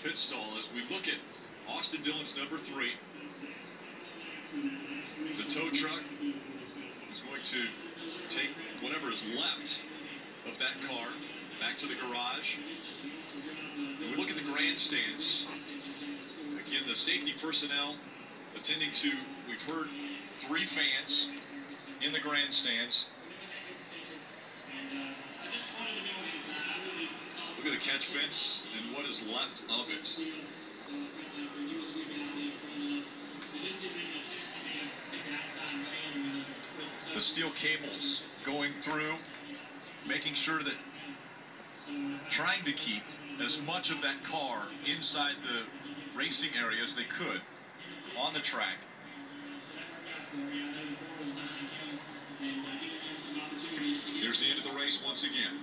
pit stall as we look at Austin Dillon's number 3. The tow truck is going to take whatever is left of that car back to the garage. And we look at the grandstands. Again, the safety personnel attending to, we've heard 3 fans in the grandstands. Look at the catch fence and what is left of it. The steel cables going through, making sure that, trying to keep as much of that car inside the racing area as they could on the track. There's the end of the race once again.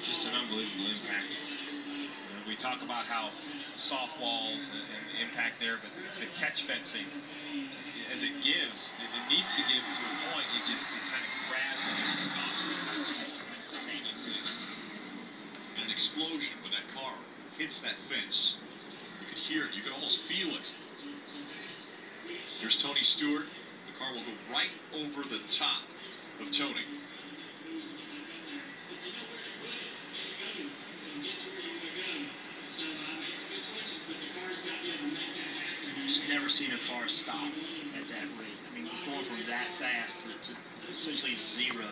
Just an unbelievable impact. We talk about how soft walls and the impact there, but the catch fencing, as it gives, it needs to give to a point. It kind of grabs and just stops. And an explosion when that car hits that fence. You could hear it. You could almost feel it. Here's Tony Stewart. The car will go right over the top of Tony. I've never seen a car stop at that rate. I mean, going from that fast to essentially zero.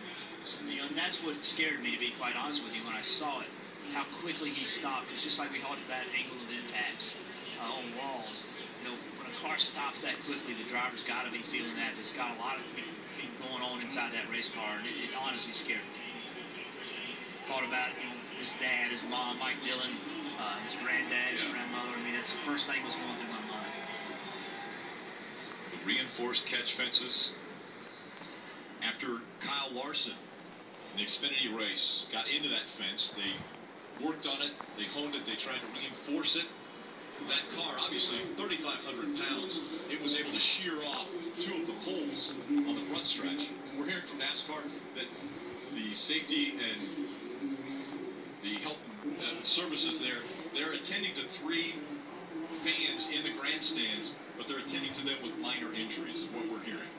So, and that's what scared me, to be quite honest with you, when I saw it, how quickly he stopped. Because just like we talked about angle of impacts on walls, when a car stops that quickly, the driver's got to be feeling that. There's got a lot of thing going on inside that race car, and it honestly scared me. Thought about his dad, his mom, Mike Dillon, his granddad, his grandmother. I mean, that's the first thing that was going through my mind. The reinforced catch fences. After Kyle Larson in the Xfinity race got into that fence, they worked on it, they honed it, they tried to reinforce it. That car, obviously 3,500 pounds, it was able to shear off 2 of the poles on the front stretch. We're hearing from NASCAR that the safety and the health services there, they're attending to 3 fans in the grandstands, but they're attending to them with minor injuries, is what we're hearing.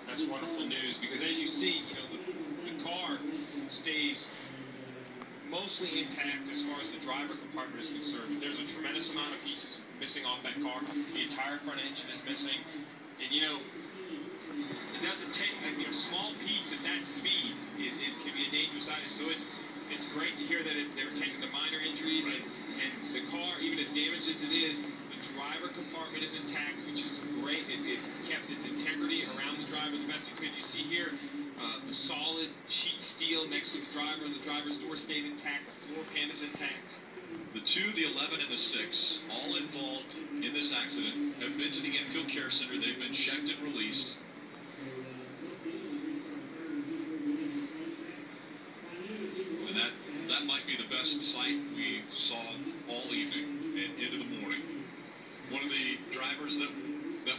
That's wonderful news, because as you see, the car stays mostly intact as far as the driver compartment is concerned. But there's a tremendous amount of pieces missing off that car. The entire front engine is missing. And, it doesn't take a small piece at that speed. It can be a dangerous item. So it's great to hear that they're taking the minor injuries, and the car, even as damaged as it is, the driver compartment is intact, which is great. It kept its integrity around the driver the best it could. You see here the solid sheet steel next to the driver, and the driver's door stayed intact. The floor pan is intact. The 2, the 11, and the 6, all involved in this accident, have been to the infield care center. They've been checked and released. And that might be the best sight we saw all evening and into the morning. One of the drivers that